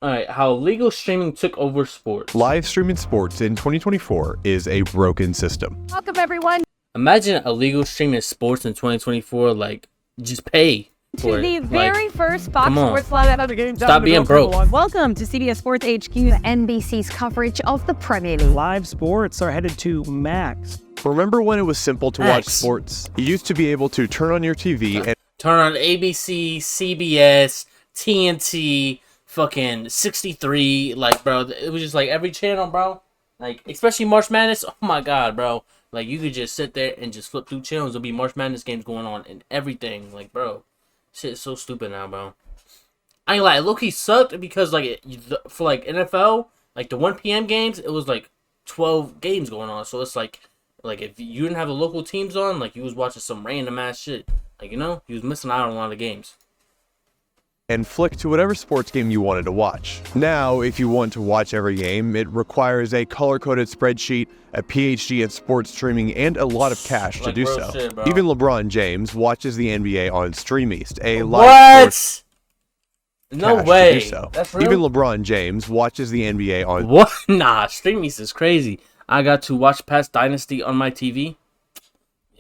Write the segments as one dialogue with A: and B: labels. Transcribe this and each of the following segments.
A: All right, how legal streaming took over sports.
B: Live streaming sports in 2024 is a broken system.
C: Welcome, everyone,
A: Imagine illegal streaming sports in 2024. Like, just pay for
C: to the
A: it.
C: very first Fox
A: come on.
C: Sports Live at the game.
A: Stop being broke.
C: Welcome to CBS Sports HQ, NBC's coverage of the Premier League.
D: Live sports are headed to Max.
B: Remember when it was simple to watch
A: X.
B: sports? You used to be able to turn on your TV and
A: Turn on ABC, CBS, TNT, fucking 63. Like, bro, it was just like every channel, bro. Like, especially March Madness. Oh my God, bro. Like, you could just sit there and just flip through channels. There'll be March Madness games going on and everything. Like, bro, shit is so stupid now, bro. I ain't like, low-key sucked because, like, for, like, NFL, like, the 1 p.m. games, it was, like, 12 games going on. So it's, like, if you didn't have the local teams on, like, you was watching some random-ass shit. Like, you know, you was missing out on a lot of games.
B: flick to whatever sports game you wanted to watch. Now, if you want to watch every game, it requires a color-coded spreadsheet, a PhD in sports streaming, and a lot of cash to
A: Like
B: do
A: real
B: so.
A: shit, bro.
B: Even LeBron James watches the NBA on StreamEast, a live
A: What?
B: sports
A: No
B: cash to
A: way.
B: do so.
A: That's real?
B: Even LeBron James watches the NBA on
A: What? Nah, StreamEast is crazy. I got to watch past Dynasty on my TV.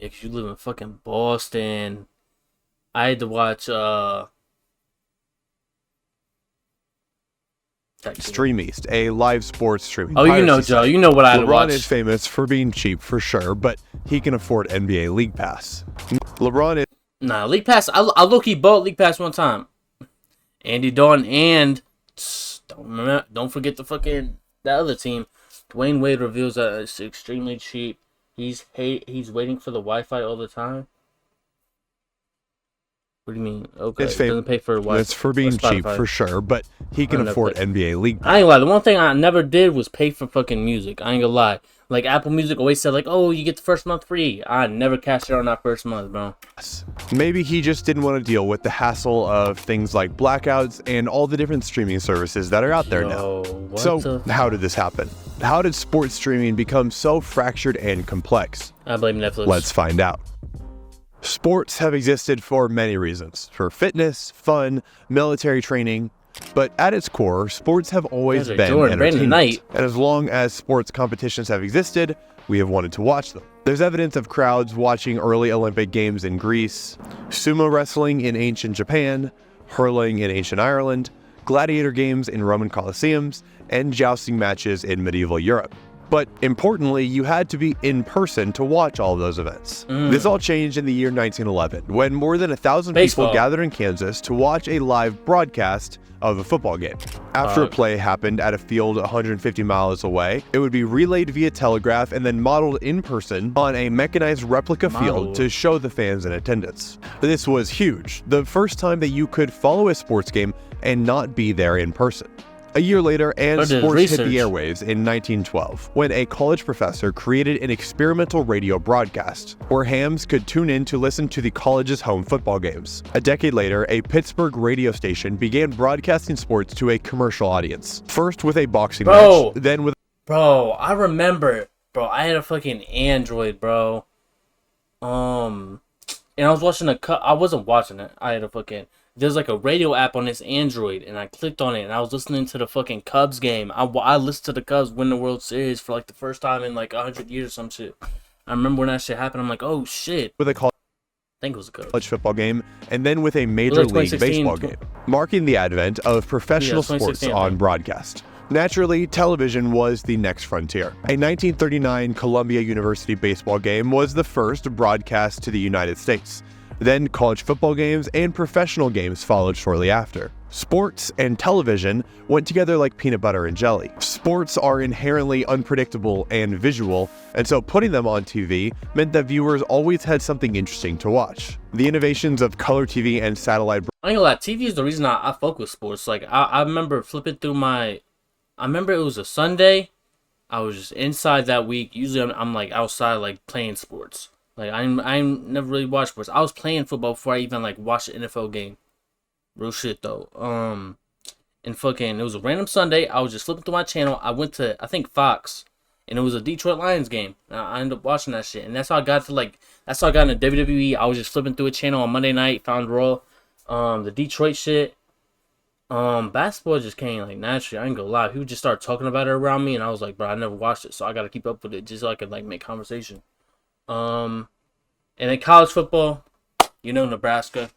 A: If you live in fucking Boston, I had to watch
B: StreamEast, a live sports streaming.
A: Oh, you know,
B: piracy
A: Joe.
B: site.
A: You know what I had to
B: LeBron
A: watch.
B: is famous for being cheap for sure, but he can afford NBA League Pass. LeBron is
A: Nah, League Pass. I low-key bought League Pass one time. Andy Dalton and don't forget the fucking that other team. Dwayne Wade reveals that it's extremely cheap. He's waiting for the Wi-Fi all the time. What do you mean? Okay,
B: It's
A: doesn't pay for Wi-Fi.
B: famous for being cheap
A: Spotify.
B: for sure, but he can
A: never
B: afford
A: played.
B: NBA League
A: I ain't gonna lie. The one thing I never did was pay for fucking music. I ain't gonna lie. Like Apple Music always said, like, oh, you get the first month free. I never cashed it on that first month, bro.
B: Pass. Maybe he just didn't want to deal with the hassle of things like blackouts and all the different streaming services that are out there
A: Yo,
B: now.
A: what
B: So,
A: the-
B: how did this happen? How did sports streaming become so fractured and complex?
A: I blame Netflix.
B: Let's find out. Sports have existed for many reasons, for fitness, fun, military training, but at its core, sports have always
A: Guys are
B: been
A: Jordan, Brandon
B: entertainment.
A: Knight.
B: And as long as sports competitions have existed, we have wanted to watch them. There's evidence of crowds watching early Olympic Games in Greece, sumo wrestling in ancient Japan, hurling in ancient Ireland, gladiator games in Roman Colosseums, and jousting matches in medieval Europe. But importantly, you had to be in person to watch all of those events. This all changed in the year 1911, when more than 1,000 people
A: Baseball.
B: gathered in Kansas to watch a live broadcast of a football game. After a play happened at a field 150 miles away, it would be relayed via telegraph and then modeled in person on a mechanized replica field
A: Modeled.
B: to show the fans in attendance. This was huge, the first time that you could follow a sports game and not be there in person. A year later, and
A: I did
B: sports hit the
A: research.
B: airwaves in 1912, when a college professor created an experimental radio broadcast, where hams could tune in to listen to the college's home football games. A decade later, a Pittsburgh radio station began broadcasting sports to a commercial audience, first with a boxing
A: Bro.
B: match, then with
A: Bro, I remember. Bro, I had a fucking Android, bro. And I was watching I wasn't watching it. I had a fucking. There's like a radio app on this Android, and I clicked on it, and I was listening to the fucking Cubs game. I listened to the Cubs win the World Series for like the first time in like 100 years or some shit. I remember when that shit happened. I'm like, oh shit.
B: a college
A: I think it was a Cubs.
B: football game, and then with a major
A: like
B: league
A: 2016,
B: baseball game, marking the advent of professional
A: Yeah,
B: sports
A: 2016, I
B: on
A: think.
B: broadcast. Naturally, television was the next frontier. A 1939 Columbia University baseball game was the first broadcast to the United States. Then college football games and professional games followed shortly after. Sports and television went together like peanut butter and jelly. Sports are inherently unpredictable and visual, and so putting them on TV meant that viewers always had something interesting to watch. The innovations of color TV and satellite
A: I ain't gonna lie, TV is the reason I fuck with sports. Like, I remember flipping through I remember it was a Sunday. I was just inside that week. Usually I'm like outside, like playing sports. Like, I never really watched sports. I was playing football before I even like watched the NFL game. Real shit though. And fucking, it was a random Sunday. I was just flipping through my channel. I went to, I think, Fox, and it was a Detroit Lions game. And I ended up watching that shit, and that's how I got into WWE. I was just flipping through a channel on Monday night, found Raw, the Detroit shit. Basketball just came like naturally. I ain't gonna lie. People just started talking about it around me, and I was like, bro, I never watched it, so I gotta keep up with it just so I could like make conversation. And then college football, Nebraska.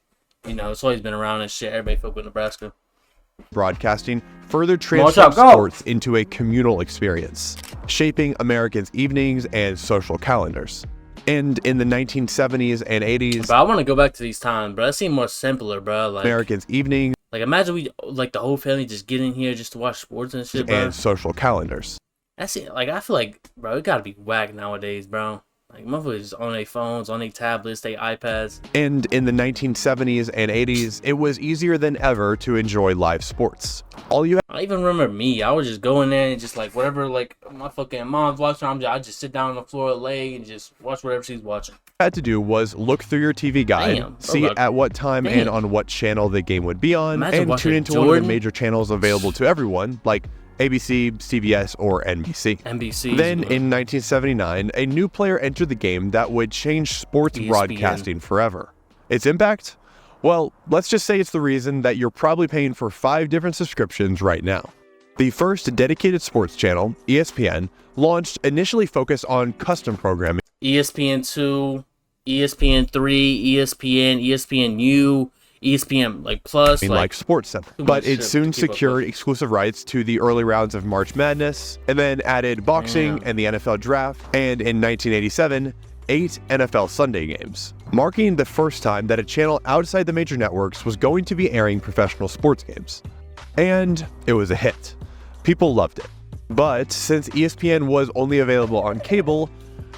A: It's always been around and shit. Everybody fuck with Nebraska.
B: Broadcasting further transformed sports into a communal experience, shaping Americans' evenings and social calendars. And in the 1970s and 80s,
A: but I want to go back to these times, bro. It seemed more simpler, bro. Like
B: Americans' evenings,
A: like imagine we like the whole family just get in here just to watch sports and shit, bro.
B: And social calendars.
A: That's it. Like I feel like, bro, it gotta be whack nowadays, bro. Like motherfuckers on their phones, on their tablets, their iPads.
B: And in the 1970s and 80s, it was easier than ever to enjoy live sports.
A: I even remember me. I would just go in there and just like whatever, like my fucking mom's watching. I just sit down on the floor, lay, and just watch whatever she's watching.
B: Had to do was look through your TV guide, see at what time and on what channel the game would be on, and tune into one of the major channels available to everyone, like ABC, CBS, or NBC. Then in 1979, a new player entered the game that would change sports broadcasting forever. Its impact? Well, let's just say it's the reason that you're probably paying for 5 different subscriptions right now. The first dedicated sports channel, ESPN, launched initially focused on custom programming.
A: ESPN2, ESPN3, ESPN, ESPNU, ESPN like Plus,
B: like SportsCenter. But it soon secured exclusive rights to the early rounds of March Madness, and then added boxing and the NFL Draft, and in 1987, 8 NFL Sunday games, marking the first time that a channel outside the major networks was going to be airing professional sports games. And it was a hit. People loved it. But since ESPN was only available on cable,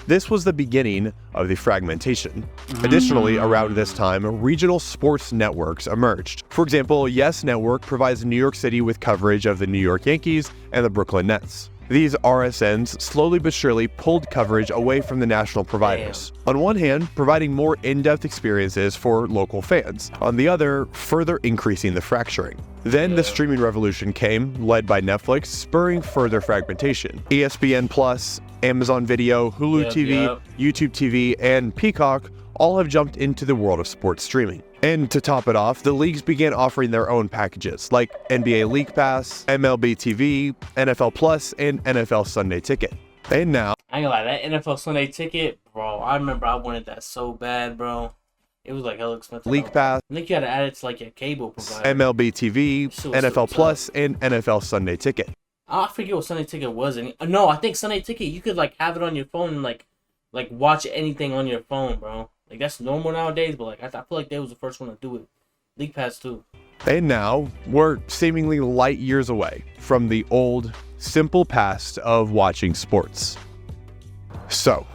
B: this was the beginning of the fragmentation. Additionally, around this time, regional sports networks emerged. For example, Yes Network provides New York City with coverage of the New York Yankees and the Brooklyn Nets. These RSNs slowly but surely pulled coverage away from the national providers. On one hand, providing more in-depth experiences for local fans. On the other, further increasing the fracturing. Then the streaming revolution came, led by Netflix, spurring further fragmentation. ESPN Plus, Amazon Video, Hulu TV, YouTube TV, and Peacock all have jumped into the world of sports streaming. And to top it off, the leagues began offering their own packages, like NBA League Pass, MLB TV, NFL Plus, and NFL Sunday Ticket. And now,
A: I ain't gonna lie, that NFL Sunday Ticket, bro, I remember I wanted that so bad, bro. It was like hella expensive.
B: League Pass,
A: I think you had to add it to like your cable provider.
B: MLB TV, NFL Plus, and NFL Sunday Ticket.
A: I forget what Sunday Ticket was. No, I think Sunday Ticket, you could like have it on your phone and like watch anything on your phone, bro. Like that's normal nowadays, but like I feel like they was the first one to do it. League Pass too.
B: And now we're seemingly light years away from the old, simple past of watching sports. So,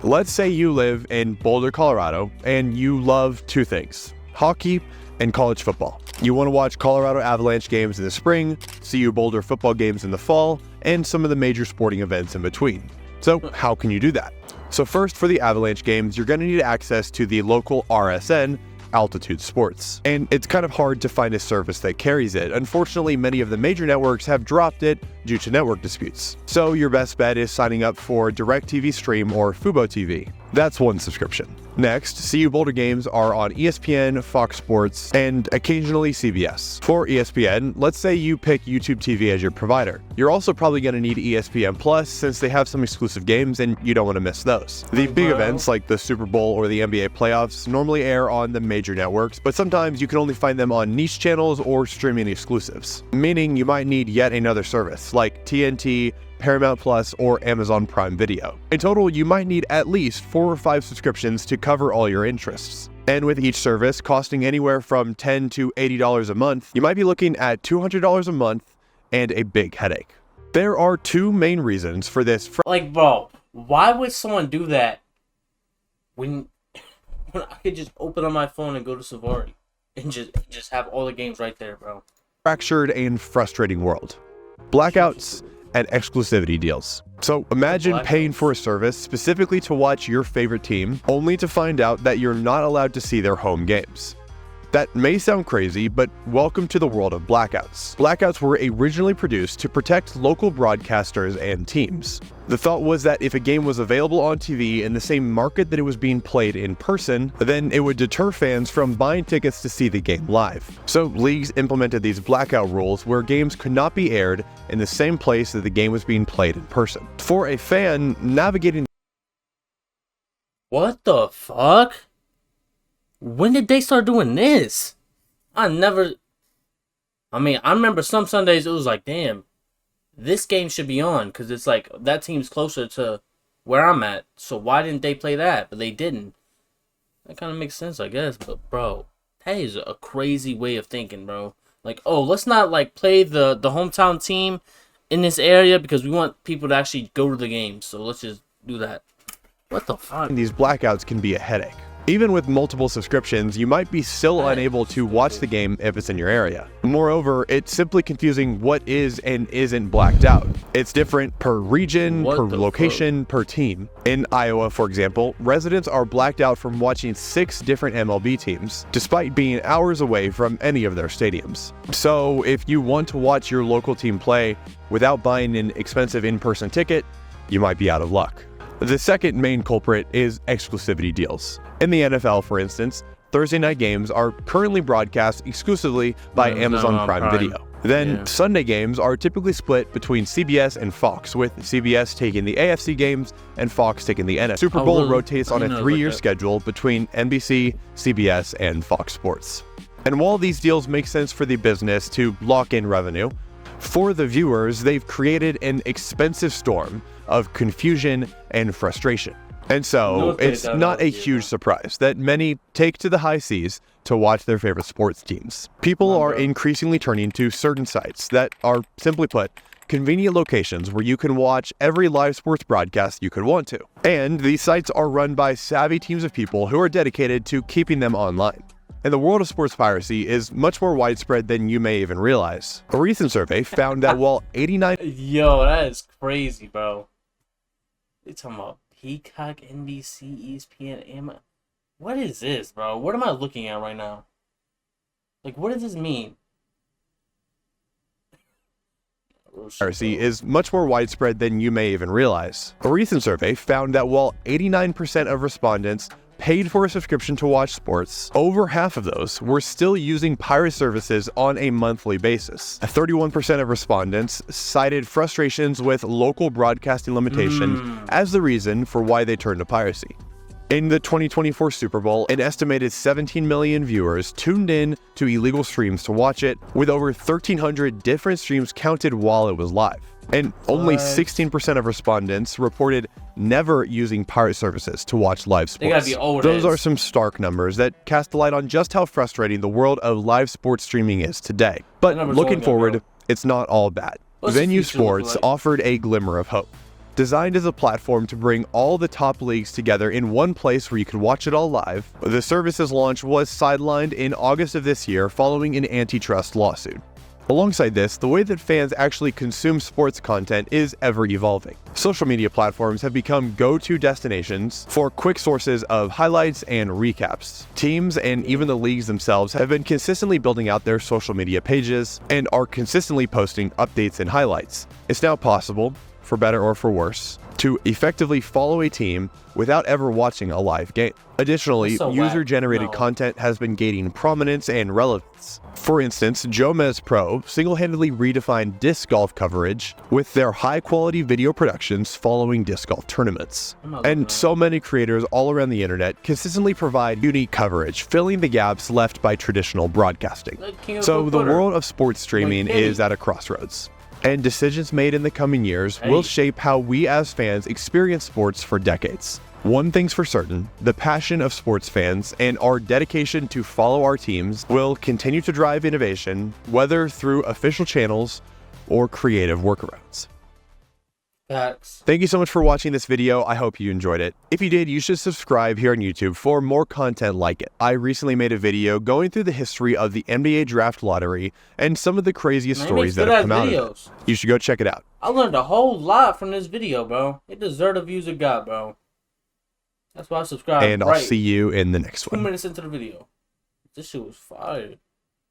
B: let's say you live in Boulder, Colorado, and you love 2 things: hockey and college football. You want to watch Colorado Avalanche games in the spring, CU Boulder football games in the fall, and some of the major sporting events in between. So how can you do that? So first, for the Avalanche games, you're going to need access to the local RSN, Altitude Sports. And it's kind of hard to find a service that carries it. Unfortunately, many of the major networks have dropped it due to network disputes. So your best bet is signing up for DirecTV Stream or Fubo TV. That's one subscription. Next, CU Boulder games are on ESPN, Fox Sports, and occasionally CBS. For ESPN, let's say you pick YouTube TV as your provider. You're also probably going to need ESPN Plus since they have some exclusive games and you don't want to miss those. The big events like the Super Bowl or the NBA playoffs normally air on the major networks, but sometimes you can only find them on niche channels or streaming exclusives, meaning you might need yet another service like TNT, Paramount Plus, or Amazon Prime Video. In total, you might need at least 4 or 5 subscriptions to cover all your interests. And with each service costing anywhere from $10 to $80 a month, you might be looking at $200 a month and a big headache. There are 2 main reasons for this.
A: Like, bro, why would someone do that when I could just open on my phone and go to Safari and just have all the games right there, bro?
B: Fractured and frustrating world. Blackouts and exclusivity deals. So imagine paying for a service specifically to watch your favorite team, only to find out that you're not allowed to see their home games. That may sound crazy, but welcome to the world of blackouts. Blackouts were originally produced to protect local broadcasters and teams. The thought was that if a game was available on TV in the same market that it was being played in person, then it would deter fans from buying tickets to see the game live. So leagues implemented these blackout rules where games could not be aired in the same place that the game was being played in person. For a fan, navigating
A: What the fuck? When did they start doing this? I remember some Sundays it was like, damn, this game should be on because it's like that team's closer to where I'm at. So why didn't they play that? But they didn't. That kind of makes sense, I guess. But bro, that is a crazy way of thinking, bro. Like, oh, let's not like play the hometown team in this area because we want people to actually go to the game. So let's just do that. What the fuck?
B: these blackouts can be a headache. Even with multiple subscriptions, you might be still unable to watch the game if it's in your area. Moreover, it's simply confusing what is and isn't blacked out. It's different per region, per location, per team. In Iowa, for example, residents are blacked out from watching 6 different MLB teams, despite being hours away from any of their stadiums. So if you want to watch your local team play without buying an expensive in-person ticket, you might be out of luck. The second main culprit is exclusivity deals. In the NFL, for instance, Thursday night games are currently broadcast exclusively by Amazon Prime Video. Then Sunday games are typically split between CBS and Fox, with CBS taking the AFC games and Fox taking the NFC. Super Bowl rotates on a 3-year schedule between NBC, CBS, and Fox Sports. And while these deals make sense for the business to lock in revenue, for the viewers, they've created an expensive storm of confusion and frustration. And so it's not a huge surprise that many take to the high seas to watch their favorite sports teams. People are increasingly turning to certain sites that are, simply put, convenient locations where you can watch every live sports broadcast you could want to. And these sites are run by savvy teams of people who are dedicated to keeping them online. And the world of sports piracy is much more widespread than you may even realize. A recent survey found that while 89...
A: Yo, that is crazy, bro. They talking about Peacock, NBC, ESPN, what is this, bro? What am I looking at right now? Like, what does this mean?
B: Piracy is much more widespread than you may even realize. A recent survey found that while 89% of respondents paid for a subscription to watch sports, over half of those were still using pirate services on a monthly basis. 31% of respondents cited frustrations with local broadcasting limitation as the reason for why they turned to piracy. In the 2024 Super Bowl, an estimated 17 million viewers tuned in to illegal streams to watch it, with over 1,300 different streams counted while it was live. And only 16% of respondents reported never using pirate services to watch live sports.
A: They gotta be old
B: Those
A: heads.
B: are some stark numbers that cast a light on just how frustrating the world of live sports streaming is today. But looking forward, it's not all bad. Venue Sports offered a glimmer of hope. Designed as a platform to bring all the top leagues together in one place where you can watch it all live, the service's launch was sidelined in August of this year following an antitrust lawsuit. Alongside this, the way that fans actually consume sports content is ever evolving. Social media platforms have become go-to destinations for quick sources of highlights and recaps. Teams and even the leagues themselves have been consistently building out their social media pages and are consistently posting updates and highlights. It's now possible, for better or for worse, to effectively follow a team without ever watching a live game. Additionally, user-generated content has been gaining prominence and relevance. For instance, Jomez Pro single-handedly redefined disc golf coverage with their high-quality video productions following disc golf tournaments. And so many creators all around the internet consistently provide unique coverage, filling the gaps left by traditional broadcasting. So the world of sports streaming is at a crossroads. And decisions made in the coming years will shape how we as fans experience sports for decades. One thing's for certain, the passion of sports fans and our dedication to follow our teams will continue to drive innovation, whether through official channels or creative workarounds.
A: Facts.
B: Thank you so much for watching this video. I hope you enjoyed it. If you did, you should subscribe here on YouTube for more content like it. I recently made a video going through the history of the NBA draft lottery and some of the craziest stories that have come out of it. You should go check it out.
A: I learned a whole lot from this video, bro. It deserved the views it got, bro. That's why I subscribed.
B: And I'll see you in the next one.
A: 2 minutes into the video. This shit was fire.